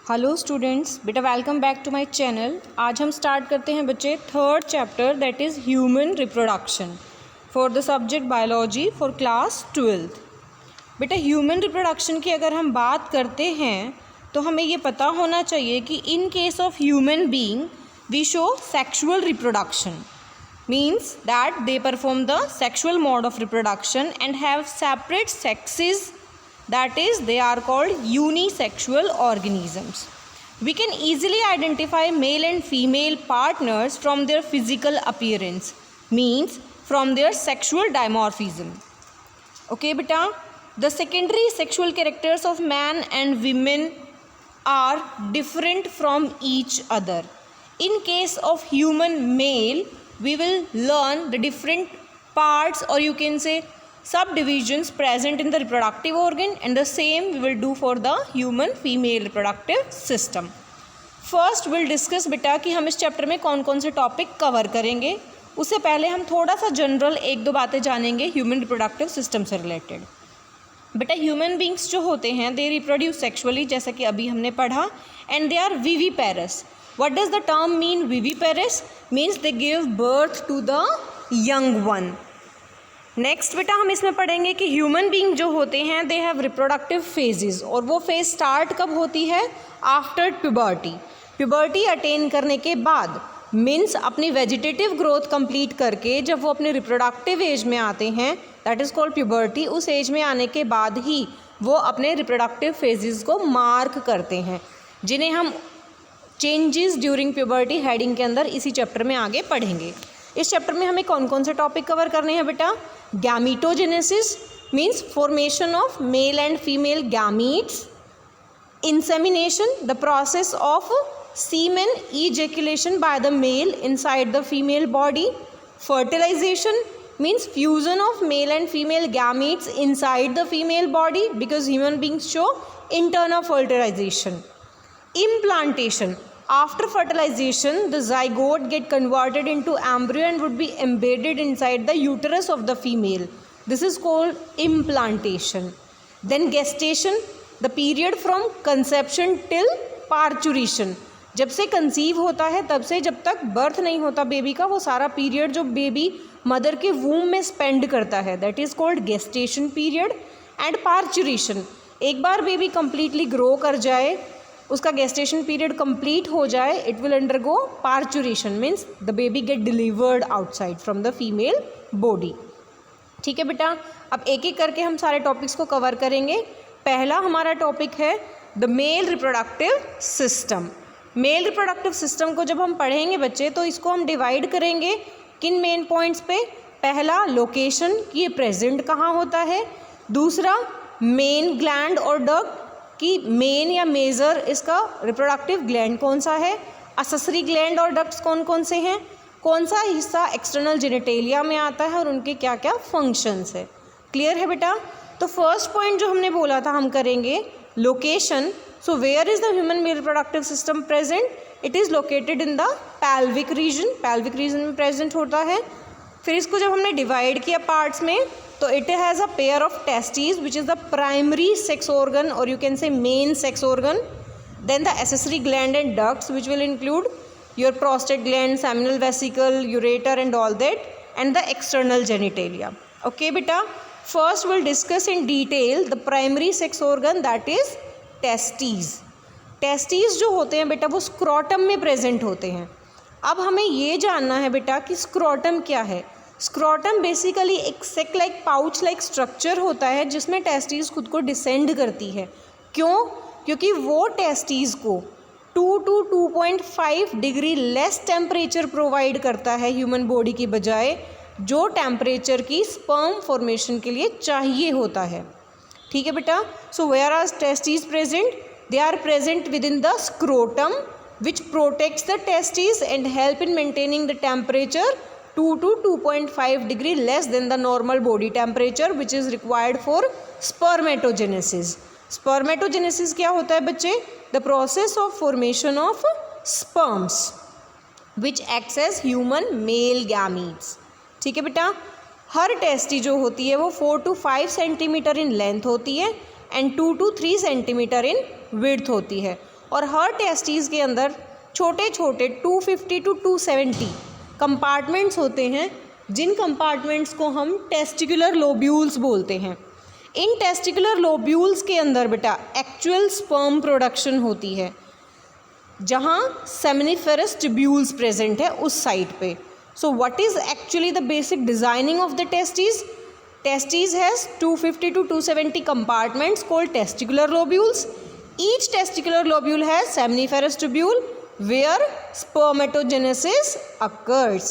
Hello students, बेटा welcome back to my channel. आज हम स्टार्ट करते हैं बच्चे third chapter that is human reproduction for the subject biology for class 12th। बेटा ह्यूमन रिप्रोडक्शन की अगर हम बात करते हैं तो हमें ये पता होना चाहिए कि in case of human being we show sexual reproduction means that they perform the sexual mode of reproduction and have separate sexes, that is they are called unisexual organisms. We can easily identify male and female partners from their physical appearance, means from their sexual dimorphism. Okay beta, the secondary sexual characters of man and women are different from each other. In case of human male, we will learn the different parts, or you can say subdivisions present in the reproductive organ, and the same we will do for the human female reproductive system. First we'll discuss बेटा कि हम इस chapter में कौन कौन से topic cover करेंगे। उससे पहले हम थोड़ा सा जनरल एक दो बातें जानेंगे ह्यूमन रिप्रोडक्टिव सिस्टम से रिलेटेड। बेटा ह्यूमन बींग्स जो होते हैं दे रिप्रोड्यूस सेक्सुअली, जैसा कि अभी हमने पढ़ा, and they are viviparous. What does the term mean viviparous? Means they give birth to the young one. Next बेटा हम इसमें पढ़ेंगे कि ह्यूमन बीइंग जो होते हैं दे हैव रिप्रोडक्टिव फेजेस, और वो फेज स्टार्ट कब होती है? After puberty. प्यूबर्टी अटेन करने के बाद, मीन्स अपनी वेजिटेटिव ग्रोथ कंप्लीट करके जब वो अपने रिप्रोडक्टिव एज में आते हैं, दैट इज़ कॉल्ड प्यूबर्टी। उस एज में आने के बाद ही वो अपने रिप्रोडक्टिव फेजेस को मार्क करते हैं, जिन्हें हम चेंजेस ड्यूरिंग प्यूबर्टी हेडिंग के अंदर इसी चैप्टर में आगे पढ़ेंगे। इस चैप्टर में हमें कौन कौन से टॉपिक कवर करने हैं बेटा? Gametogenesis means formation of male and female gametes, insemination the process of semen ejaculation by the male inside the female body, fertilization means fusion of male and female gametes inside the female body because human beings show internal fertilization. Implantation, after fertilization the zygote get converted into embryo and would be embedded inside the uterus of the female. This is called implantation. Then gestation, the period from conception till parturition. जब से conceive होता है तब से जब तक birth नहीं होता बेबी का, वो सारा पीरियड जो बेबी मदर के वूम में स्पेंड करता है, that is called gestation period. And parturition, एक बार बेबी कंप्लीटली ग्रो कर जाए, उसका गेस्टेशन पीरियड कंप्लीट हो जाए, it will undergo parturition, means the baby get delivered outside from the female body. ठीक है बेटा, अब एक एक करके हम सारे टॉपिक्स को कवर करेंगे। पहला हमारा टॉपिक है the male reproductive system. Male reproductive system को जब हम पढ़ेंगे बच्चे तो इसको हम डिवाइड करेंगे किन मेन पॉइंट्स पे? पहला लोकेशन कि ये प्रेजेंट कहाँ होता है, दूसरा मेन ग्लैंड और डक्ट कि मेन या मेजर इसका रिप्रोडक्टिव ग्लैंड कौन सा है, एक्सेसरी ग्लैंड और डक्ट्स कौन कौन से हैं, कौन सा हिस्सा एक्सटर्नल जेनिटेलिया में आता है और उनके क्या क्या फंक्शंस है। क्लियर है बेटा? तो फर्स्ट पॉइंट जो हमने बोला था हम करेंगे location. So where is the human male reproductive system present? It is located in the pelvic region. pelvic region में present होता है। फिर इसको जब हमने divide किया parts में तो it has a pair of testes which is the primary sex organ, or you can say main sex organ. Then the accessory gland and ducts which will include your prostate gland, seminal vesicle, ureter and all that, and the external genitalia. Okay beta, first we'll discuss in detail the primary sex organ, that is testes. Testes जो होते हैं बेटा वो scrotum में present होते हैं। अब हमें ये जानना है बेटा कि स्क्रोटम क्या है। स्क्रोटम बेसिकली एक सेक लाइक पाउच लाइक स्ट्रक्चर होता है जिसमें टेस्टीज़ खुद को डिसेंड करती है। क्यों? क्योंकि वो टेस्टीज़ को 2 to 2.5 degree less temperature provide करता है ह्यूमन बॉडी की बजाय, जो टेम्परेचर की स्पर्म फॉर्मेशन के लिए चाहिए होता है। ठीक है बेटा? So where are testes present? They are present within the scrotum which protects the testes and help in maintaining the temperature 2 to 2.5 degree less than the normal body temperature which is required for spermatogenesis. Spermatogenesis क्या होता है बच्चे? The process of formation of sperms which acts as human male gametes. ठीक है बेटा? हर tasty जो होती है वो 4 to 5 सेंटीमीटर इन लेंथ होती है and 2 to 3 centimetre in width होती है। और हर टेस्टिस के अंदर छोटे छोटे 250 to 270 कंपार्टमेंट्स होते हैं, जिन कंपार्टमेंट्स को हम टेस्टिकुलर लोब्यूल्स बोलते हैं। इन टेस्टिकुलर लोब्यूल्स के अंदर बेटा एक्चुअल स्पर्म प्रोडक्शन होती है, जहाँ सेमिनिफेरस ट्यूब्यूल्स प्रेजेंट है उस साइड पे। So what is actually the basic designing of the testis? Testes has 250 to 270 compartments called testicular lobules. Each testicular lobule has seminiferous tubule where spermatogenesis occurs.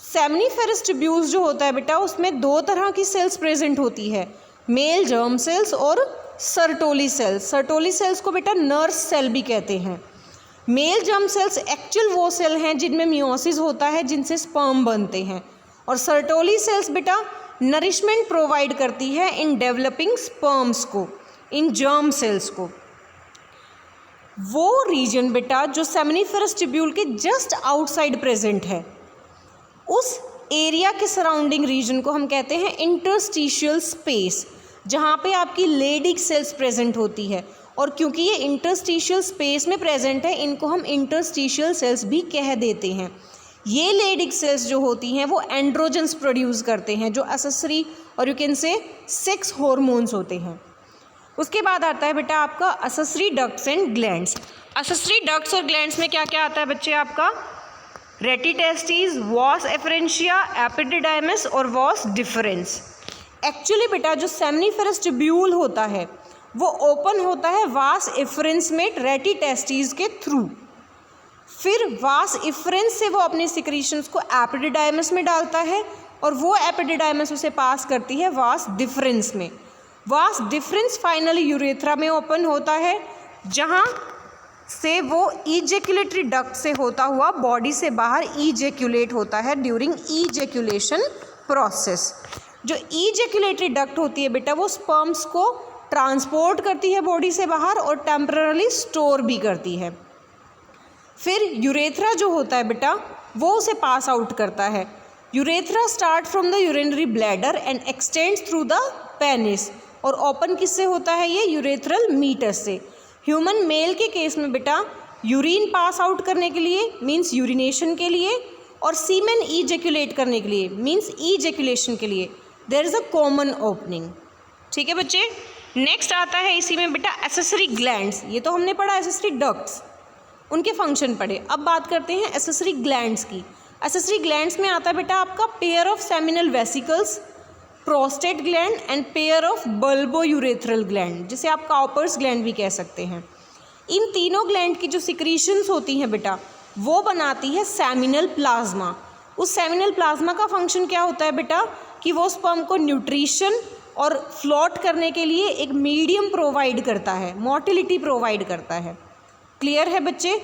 Seminiferous tubules जो होता है बेटा उसमें दो तरह की सेल्स प्रेजेंट होती है, मेल जर्म सेल्स और सर्टोली सेल्स। सर्टोली सेल्स को बेटा नर्स सेल भी कहते हैं। मेल जर्म सेल्स एक्चुअल वो सेल हैं जिनमें मियोसिस होता है, जिनसे स्पर्म बनते हैं, और सर्टोली सेल्स बेटा नरिशमेंट प्रोवाइड करती है इन डेवलपिंग स्पर्म्स को, इन जर्म सेल्स को। वो रीजन बेटा जो सेमिनिफेरस ट्यूब्यूल के जस्ट आउटसाइड प्रेजेंट है, उस एरिया के सराउंडिंग रीजन को हम कहते हैं इंटरस्टिशियल स्पेस, जहाँ पे आपकी लेडिक सेल्स प्रेजेंट होती है। और क्योंकि ये इंटरस्टिशियल स्पेस में प्रेजेंट है, इनको हम इंटरस्टिशियल सेल्स भी कह देते हैं। ये लेडिक सेल्स जो होती हैं वो एंड्रोजन्स प्रोड्यूस करते हैं, जो एसेसरी और यू कैन से सेक्स हॉर्मोन्स होते हैं। उसके बाद आता है बेटा आपका accessory ducts and glands. Accessory ducts और ग्लैंड्स में क्या क्या आता है बच्चे आपका? रेटिटेस्टिस, वास एफरेंशिया, एपिडिडाइमस और वास डिफरेंस। एक्चुअली बेटा जो सेमिनिफेरस ट्यूब्यूल होता है वो ओपन होता है वास एफरेंस में रेटिटेस्टिस के थ्रू। फिर वास इफरेंस से वो अपने सिक्रीशंस को एपिडिडाइमस में डालता है और वो एपिडिडाइमस उसे पास करती है वास डिफरेंस में। वास डिफरेंस फाइनली यूरेथ्रा में ओपन होता है, जहाँ से वो इजेक्युलेटरी डक्ट से होता हुआ बॉडी से बाहर इजेक्युलेट होता है ड्यूरिंग इजेक्युलेशन प्रोसेस। जो इजेक्युलेटरी डक्ट होती है बेटा वो स्पर्म्स को ट्रांसपोर्ट करती है बॉडी से बाहर और टेम्पररी स्टोर भी करती है। फिर यूरेथ्रा जो होता है बेटा वो उसे पास आउट करता है। Urethra start from the urinary bladder and x tends through the penis, और ओपन किससे होता है ये? यूरेथ्रल मीटस से। ह्यूमन मेल के केस में बेटा यूरिन पास आउट करने के लिए मीन्स यूरिनेशन के लिए, और सीमेन इजेक्युलेट करने के लिए मीन्स इजेक्युलेशन के लिए there is a common opening. ठीक है बच्चे। नेक्स्ट आता है इसी में बेटा एसेसरी ग्लैंड्स। ये तो हमने पढ़ा एसेसरी डक्ट्स, उनके फंक्शन पढ़े। अब बात करते हैं एसेसरी ग्लैंड्स की। एसेसरी ग्लैंड्स में आता है बेटा आपका pair of seminal vesicles, prostate gland and pair of bulbo urethral gland, जिसे आप काउपर्स ग्लैंड भी कह सकते हैं। इन तीनों ग्लैंड की जो सिक्रीशंस होती हैं बेटा वो बनाती है सेमिनल प्लाज्मा। उस सेमिनल प्लाज्मा का फंक्शन क्या होता है बेटा कि वो स्पर्म को न्यूट्रिशन और फ्लोट करने के लिए एक मीडियम प्रोवाइड करता है, मोटिलिटी प्रोवाइड करता है। क्लियर है बच्चे।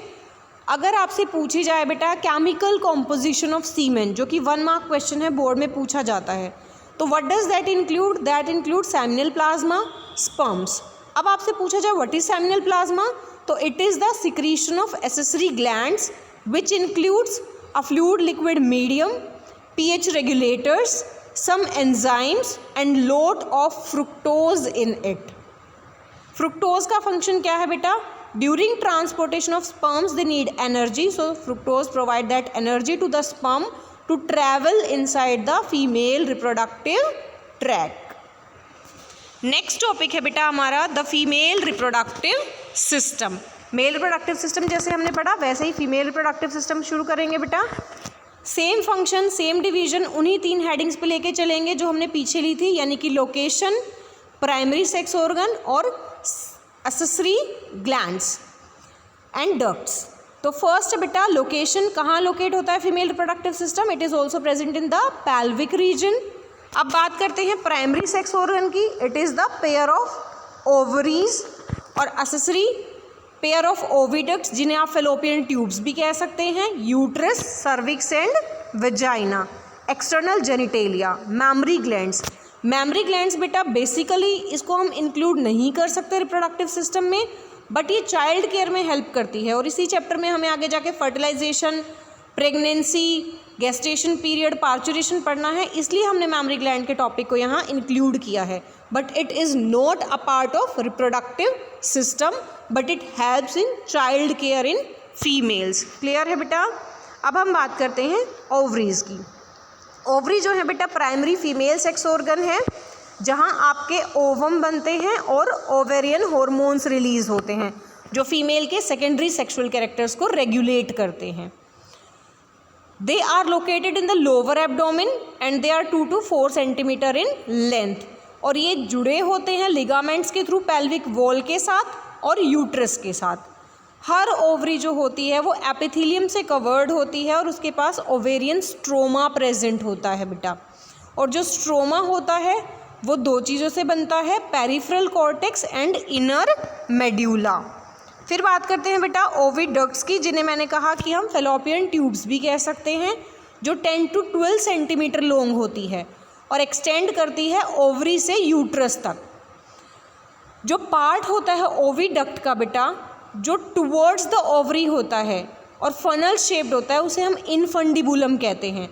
अगर आपसे पूछी जाए बेटा केमिकल कॉम्पोजिशन ऑफ सीमेन, जो कि 1 मार्क क्वेश्चन है, बोर्ड में पूछा जाता है, तो what does that include? That include seminal plasma, sperms. अब आपसे पूछा जाए व्हाट इज सेमिनल प्लाज्मा, तो it is the secretion of accessory glands which includes a fluid liquid medium, pH regulators, some enzymes and lot of fructose in it. Fructose का function क्या है बेटा? During transportation of sperms they need energy, so fructose provide that energy to the sperm to travel inside the female reproductive tract. Next topic है बेटा हमारा the female reproductive system. Male reproductive system जैसे हमने पढ़ा वैसे ही female reproductive system शुरू करेंगे बेटा। सेम फंक्शन सेम डिवीजन उन्हीं 3 हेडिंग्स पे लेके चलेंगे जो हमने पीछे ली थी, यानी कि लोकेशन, प्राइमरी सेक्स ऑर्गन और एसेसरी ग्लैंड्स एंड डक्ट्स। तो फर्स्ट बेटा लोकेशन, कहाँ लोकेट होता है female reproductive system? It is also present in the pelvic reason. अब बात करते हैं प्राइमरी सेक्स ऑर्गन की। It is the pair of ovaries, और एसेसरी पेयर ऑफ ओविडक्ट्स जिन्हें आप फेलोपियन ट्यूब्स भी कह सकते हैं, uterus, cervix and vagina, external genitalia, memory glands. Memory glands बेटा बेसिकली इसको हम इंक्लूड नहीं कर सकते रिप्रोडक्टिव सिस्टम में, बट ये चाइल्ड केयर में हेल्प करती है, और इसी चैप्टर में हमें आगे जाके fertilisation, pregnancy, gestation period, parturition पढ़ना है, इसलिए हमने मैमरी ग्लैंड के टॉपिक को यहाँ इंक्लूड किया है. But it is not a part of reproductive system, but it helps in child care in females. Clear है बेटा. अब हम बात करते हैं ओवरीज की. ओवरी जो है बेटा प्राइमरी फीमेल सेक्स ऑर्गन है, जहाँ आपके ओवम बनते हैं और ओवेरियन हॉर्मोन्स रिलीज होते हैं जो फीमेल के सेकेंडरी सेक्सुअल कैरेक्टर्स को रेगुलेट करते हैं. They are located in the lower abdomen and they are 2 to 4 centimetre in length. और ये जुड़े होते हैं लिगामेंट्स के थ्रू पेल्विक वॉल के साथ और यूट्रस के साथ. हर ओवरी जो होती है वो एपिथेलियम से कवर्ड होती है और उसके पास ओवेरियन स्ट्रोमा प्रेजेंट होता है बेटा. और जो स्ट्रोमा होता है वो 2 चीज़ों से बनता है, peripheral cortex and inner medulla. फिर बात करते हैं बेटा ओविडक्ट्स की, जिन्हें मैंने कहा कि हम फेलोपियन ट्यूब्स भी कह सकते हैं, जो 10 to 12 सेंटीमीटर लॉन्ग होती है और एक्सटेंड करती है ओवरी से यूट्रस तक. जो पार्ट होता है ओविडक्ट का बेटा, जो टुवर्ड्स द ओवरी होता है और फनल शेप्ड होता है, उसे हम इनफंडिबुलम कहते हैं.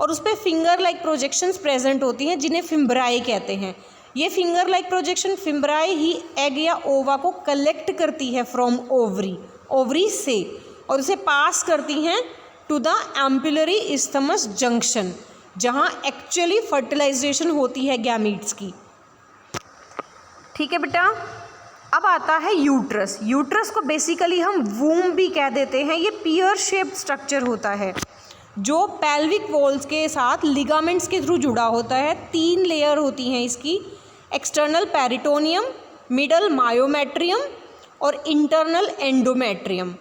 और उस पर फिंगर लाइक प्रोजेक्शंस प्रेजेंट होती हैं जिन्हें फिम्ब्राई कहते हैं. ये फिंगर लाइक प्रोजेक्शन फिम्ब्राई ही एग या ओवा को कलेक्ट करती है फ्रॉम ओवरी से और उसे पास करती हैं to the ampullary isthmus junction, जहाँ एक्चुअली फर्टिलाइजेशन होती है गैमीट्स की. ठीक है बेटा. अब आता है यूट्रस. यूट्रस को बेसिकली हम वूम भी कह देते हैं. ये पियर शेप्ड स्ट्रक्चर होता है जो पेल्विक वॉल्स के साथ लिगामेंट्स के थ्रू जुड़ा होता है. 3 लेयर होती हैं इसकी, एक्सटर्नल पेरिटोनियम, मिडल मायोमेट्रियम और इंटरनल एंडोमेट्रियम.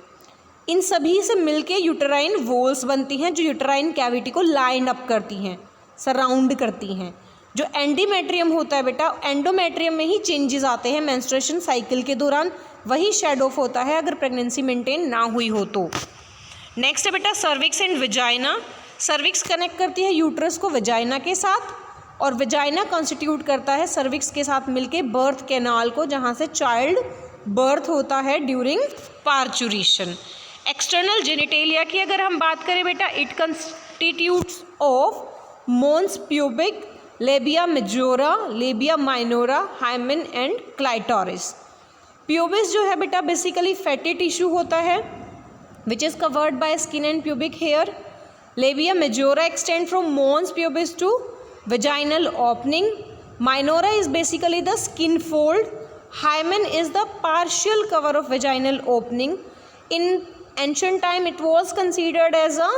इन सभी से मिलके यूटेराइन वॉल्स बनती हैं जो यूटेराइन कैविटी को लाइन अप करती हैं, सराउंड करती हैं. जो एंडोमेट्रियम होता है बेटा, एंडोमेट्रियम में ही चेंजेस आते हैं मेंस्ट्रुएशन साइकिल के दौरान, वही शेड ऑफ होता है अगर प्रेगनेंसी मेंटेन ना हुई हो तो. नेक्स्ट है बेटा cervix and vagina. Cervix connect करती है यूट्रस को विजाइना के साथ और विजाइना कॉन्स्टिट्यूट करता है सर्विक्स के साथ मिलके बर्थ कैनाल को, जहाँ से चाइल्ड बर्थ होता है ड्यूरिंग पार्चुरेशन. एक्सटर्नल जेनिटेलिया की अगर हम बात करें बेटा, it constitutes of mons pubic, labia majora, labia minora, hymen and clitoris. Pubis जो है बेटा बेसिकली फैटी टिश्यू होता है which is covered by skin and pubic hair. Labia majora extend from mons pubis to vaginal opening. Minora is basically the skin fold. Hymen is the partial cover of vaginal opening. In ancient time it was considered as a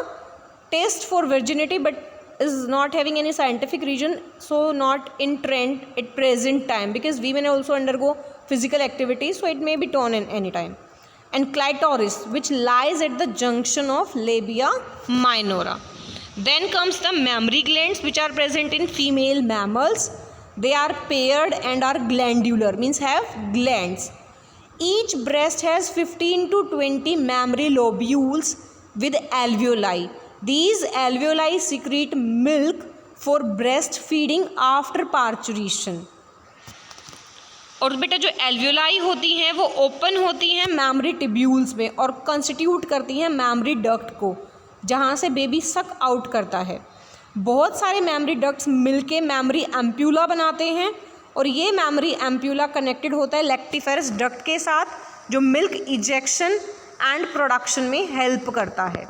test for virginity but is not having any scientific reason, so not in trend at present time because women also undergo physical activities, so it may be torn in any time. And clitoris, which lies at the junction of labia minora. Then comes the mammary glands, which are present in female mammals. They are paired and are glandular, means have glands. Each breast has 15 to 20 mammary lobules with alveoli. These alveoli secrete milk for breastfeeding after parturition. और बेटा जो alveoli होती हैं वो open होती हैं memory tubules में और कंस्टिट्यूट करती हैं मैमरी डक्ट को, जहाँ से बेबी सक आउट करता है. बहुत सारे मैमरी डक्ट्स मिलके मैमरी एम्प्यूला बनाते हैं और ये मैमरी एम्प्यूला कनेक्टेड होता है लैक्टिफेरस डक्ट के साथ, जो मिल्क इजेक्शन एंड प्रोडक्शन में हेल्प करता है.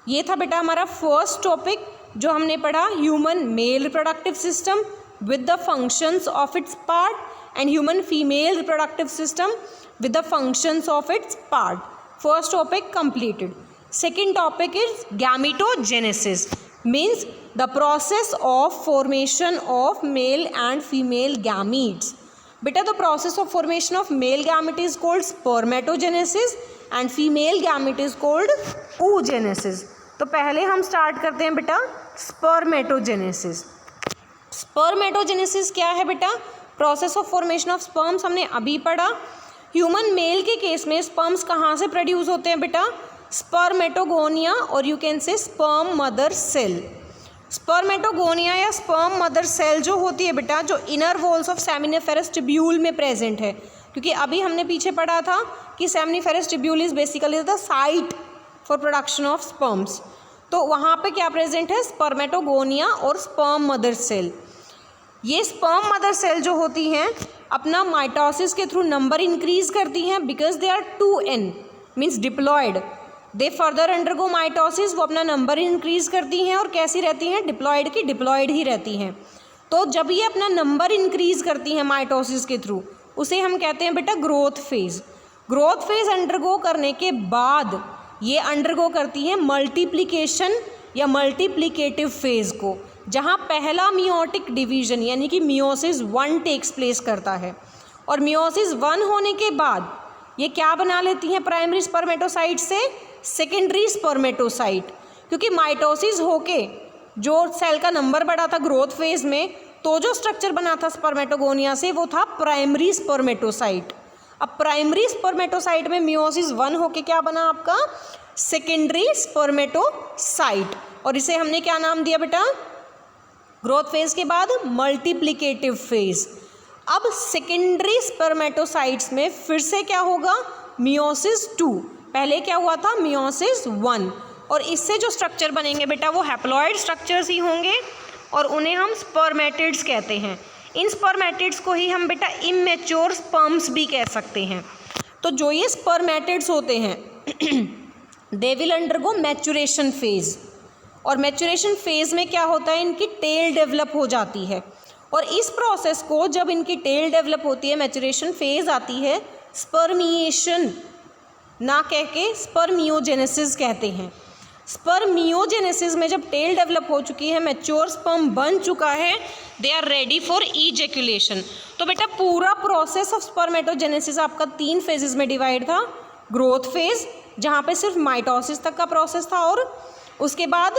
ये था बेटा हमारा फर्स्ट टॉपिक जो हमने पढ़ा, human male reproductive system with the functions of its part and human female reproductive system with the functions of its part. First topic completed. Second topic is gametogenesis, means the process of formation of male and female gametes. Beta, the process of formation of male gamete is called spermatogenesis and female gamete is called oogenesis. तो पहले हम start करते हैं बेटा spermatogenesis. Spermatogenesis क्या है बेटा? Process of formation of sperms हमने अभी पढ़ा. ह्यूमन मेल के केस में स्पर्म्स कहाँ से प्रोड्यूस होते हैं बेटा? स्पर्मेटोगोनिया और you can say sperm mother cell. Spermatogonia या स्पर्म मदर सेल जो होती है बेटा, जो inner walls of seminiferous tubule में प्रेजेंट है, क्योंकि अभी हमने पीछे पढ़ा था कि seminiferous tubule is basically the site for production of sperms. तो वहाँ पे क्या प्रेजेंट है, स्पर्मेटोगोनिया और स्पर्म मदर सेल। ये स्पर्म मदर सेल जो होती हैं अपना माइटोसिस के थ्रू नंबर इंक्रीज करती हैं because they are 2n means diploid. They further undergo mitosis, वो अपना नंबर इंक्रीज करती हैं और कैसी रहती हैं, डिप्लॉयड की डिप्लॉयड ही रहती हैं। तो जब ये अपना नंबर इंक्रीज करती हैं माइटोसिस के थ्रू, उसे हम कहते हैं बेटा growth phase. Growth phase undergo करने के बाद ये अंडरगो करती हैं मल्टीप्लिकेशन या मल्टीप्लिकेटिव फेज को, जहाँ पहला मियोटिक डिवीजन यानी कि मियोसिस 1 टेक्स प्लेस करता है। और मियोसिस 1 होने के बाद ये क्या बना लेती हैं प्राइमरी स्पर्मेटोसाइट से सेकेंडरी स्पर्मेटोसाइट, क्योंकि माइटोसिस होके जो सेल का नंबर बढ़ा था ग्रोथ फेज में, तो जो स्ट्रक्चर बना था स्पर्मेटोगोनिया से वो था प्राइमरी स्पर्मेटोसाइट। अब प्राइमरी स्पर्मेटोसाइट में मियोसिस 1 होके क्या बना आपका, सेकेंडरी स्पर्मेटोसाइट, और इसे हमने क्या नाम दिया बेटा, ग्रोथ फेज के बाद मल्टीप्लिकेटिव फेज। अब सेकेंडरी स्पर्मेटोसाइट्स में फिर से क्या होगा, मियोसिस 2, पहले क्या हुआ था मियोसिस 1, और इससे जो स्ट्रक्चर बनेंगे बेटा वो हैप्लॉइड स्ट्रक्चर्स ही होंगे और उन्हें हम स्पर्मेटिड्स कहते हैं। इन स्पर्मेटिड्स को ही हम बेटा इमेच्योर स्पर्म्स भी कह सकते हैं। तो जो ये स्पर्मेटिड्स होते हैं they will undergo maturation phase, और मैचुरेशन फेज में क्या होता है, इनकी टेल डेवलप हो जाती है, और इस प्रोसेस को जब इनकी टेल डेवलप होती है, मैचुरेशन फेज आती है, स्पर्मिएशन ना कह के स्पर्मियोजेनेसिस कहते हैं। स्पर्मियोजेनेसिस में जब टेल डेवलप हो चुकी है, मैच्योर स्पर्म बन चुका है, they are ready for ejaculation. तो बेटा पूरा प्रोसेस ऑफ स्पर्मेटोजेनेसिस आपका 3 फेजेस में डिवाइड था। ग्रोथ फेज जहाँ पे सिर्फ माइटोसिस तक का प्रोसेस था, और उसके बाद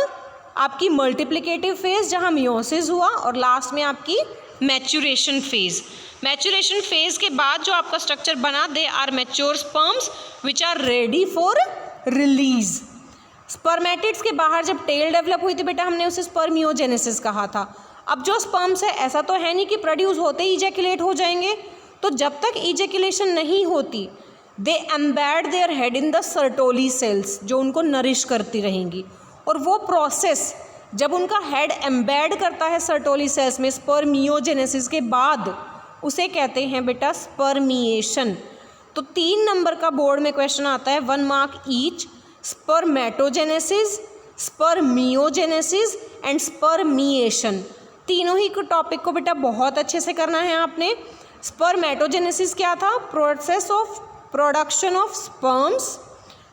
आपकी मल्टीप्लिकेटिव फेज जहाँ मियोसिस हुआ, और लास्ट में आपकी मैच्यूरेशन फेज। मैच्यूरेशन फेज के बाद जो आपका स्ट्रक्चर बना, they are mature sperms which are ready for release. Spermatids के बाहर जब टेल डेवलप हुई थी बेटा, हमने उसे स्पर्मियोजेनेसिस कहा था। अब जो स्पर्म्स है ऐसा तो है नहीं कि प्रोड्यूस होते ही इजैक्युलेट हो जाएंगे, तो जब तक इजैक्युलेशन नहीं होती they embed their head in the Sertoli cells, जो उनको नरिश करती रहेंगी। और वो प्रोसेस जब उनका हेड एम्बेड करता है सर्टोली सेल्स में स्पर्मियोजेनेसिस के बाद, उसे कहते हैं बेटा स्पर्मिएशन। तो 3 नंबर का बोर्ड में क्वेश्चन आता है, 1 mark each, spermatogenesis, spermiogenesis and spermiation. तीनों ही टॉपिक को बेटा बहुत अच्छे से करना है आपने। स्पर्मेटोजेनेसिस क्या था, process of production of sperms.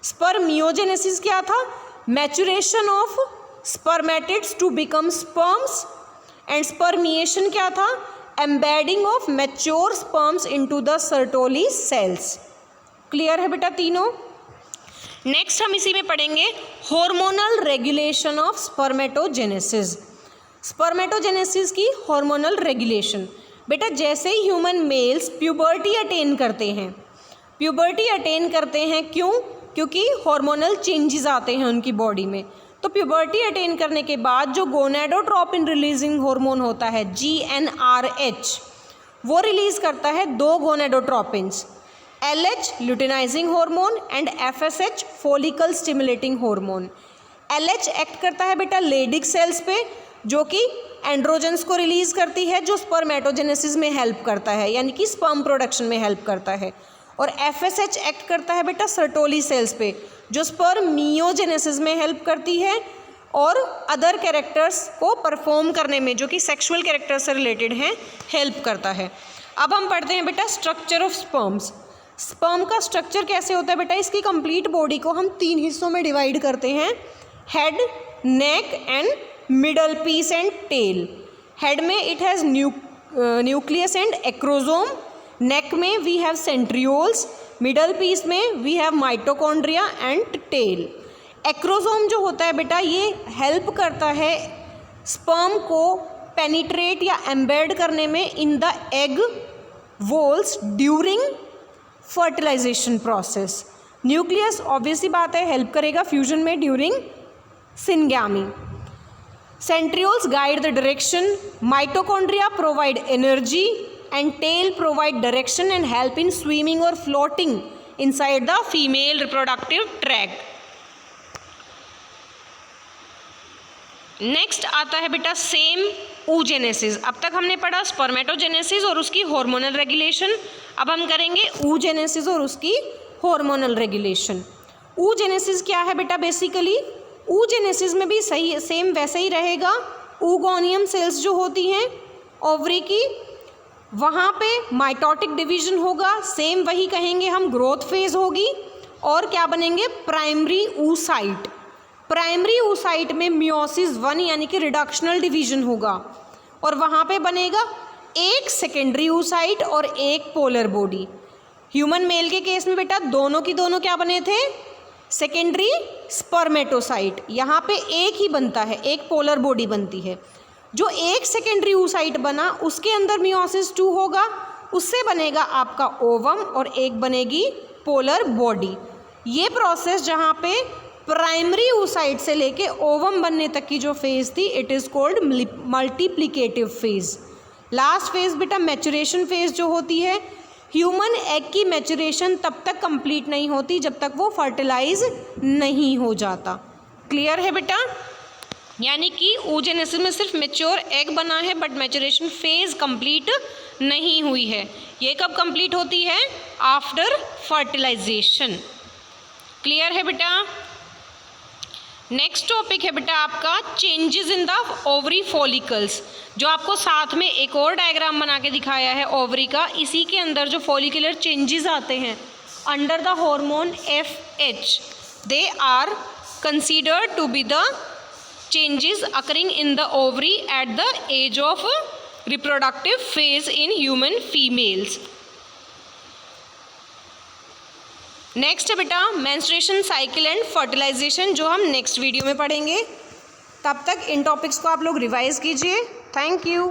Spermiogenesis क्या था, maturation of spermatids to become sperms. And spermiation क्या था, embedding of mature sperms into the Sertoli cells. Clear है बेटा तीनों। नेक्स्ट हम इसी में पढ़ेंगे hormonal regulation of spermatogenesis. Spermatogenesis की हार्मोनल रेगुलेशन। बेटा जैसे ही ह्यूमन मेल्स प्यूबर्टी अटेन करते हैं, प्यूबर्टी अटेन करते हैं क्यों, क्योंकि हार्मोनल चेंजेस आते हैं उनकी बॉडी में। तो प्यूबर्टी अटेन करने के बाद जो गोनेडोट्रोपिन रिलीजिंग हार्मोन होता है GnRH, वो रिलीज़ करता है 2 गोनेडोट्रोपिन्स, LH luteinizing hormone and FSH follicle stimulating hormone. LH act करता है बेटा लेडिक सेल्स पे, जो कि एंड्रोजन्स को रिलीज़ करती है, जो स्पर्मेटोजेनेसिस में हेल्प करता है, यानी कि स्पर्म प्रोडक्शन में हेल्प करता है। और FSH एक्ट करता है बेटा सर्टोली सेल्स पे, जो स्पर्मियोजेनेसिस में हेल्प करती है और अदर कैरेक्टर्स को परफॉर्म करने में, जो कि सेक्सुअल कैरेक्टर से रिलेटेड हैं, हेल्प करता है। अब हम पढ़ते हैं बेटा स्ट्रक्चर ऑफ स्पर्म्स। स्पर्म का स्ट्रक्चर कैसे होता है बेटा, इसकी कंप्लीट बॉडी को हम 3 हिस्सों में डिवाइड करते हैं, head, neck and middle piece and tail. Head में it has nucleus and acrosome, neck में we have centrioles, middle piece में we have mitochondria and tail. Acrosome जो होता है बेटा, ये हेल्प करता है स्पर्म को पेनिट्रेट या एम्बेड करने में in the egg walls during fertilisation process. Nucleus obviously बात है हेल्प करेगा फ्यूजन में during syngamy. Centrioles guide the direction, mitochondria provide energy and tail provide direction and help in swimming or floating inside the female reproductive tract. Next आता है बेटा same oogenesis। अब तक हमने पढ़ा स्पर्मेटोजेनेसिस और उसकी हार्मोनल रेगुलेशन, अब हम करेंगे oogenesis और उसकी हार्मोनल रेगुलेशन। oogenesis क्या है बेटा? बेसिकली oogenesis में भी सही सेम वैसे ही रहेगा। oogoनियम सेल्स जो होती हैं ओवरी की, वहाँ पे माइटोटिक डिवीजन होगा, सेम वही कहेंगे हम, ग्रोथ फेज होगी, और क्या बनेंगे? Primary oocyte। प्राइमरी oocyte में मियोसिस 1 यानी कि रिडक्शनल डिवीजन होगा, और वहाँ पे बनेगा एक सेकेंडरी oocyte और एक पोलर बॉडी। ह्यूमन मेल के केस में बेटा दोनों की दोनों क्या बने थे? Secondary spermatocyte. यहाँ पे एक ही बनता है, एक पोलर बॉडी बनती है। जो एक सेकेंडरी oocyte बना उसके अंदर मियोसिस 2 होगा, उससे बनेगा आपका ओवम और एक बनेगी पोलर बॉडी। ये प्रोसेस जहाँ पे प्राइमरी oocyte से लेके ओवम बनने तक की जो फेज़ थी, it is cold multiplicative phase. Last phase बेटा मैचुरेशन फेज़ जो होती है, ह्यूमन एग की मैचुरेशन तब तक कंप्लीट नहीं होती जब तक वो फर्टिलाइज नहीं हो जाता। क्लियर है बेटा? यानी कि oogenesis में सिर्फ मेच्योर एग बना है बट मैचुरेशन फेज़ कंप्लीट नहीं हुई है। ये कब कंप्लीट होती है? After fertilisation. क्लियर है बेटा? नेक्स्ट टॉपिक है बेटा आपका changes in the ovary follicles. जो आपको साथ में एक और डायग्राम बना के दिखाया है ओवरी का, इसी के अंदर जो फॉलिकुलर चेंजेस आते हैं under the hormone FH, they are considered to be the changes occurring in the ovary at the age of reproductive phase in human females. Next है बेटा मेंस्ट्रुएशन साइकिल एंड फर्टिलाइजेशन, जो हम next video में पढ़ेंगे। तब तक इन topics को आप लोग रिवाइज कीजिए। Thank you.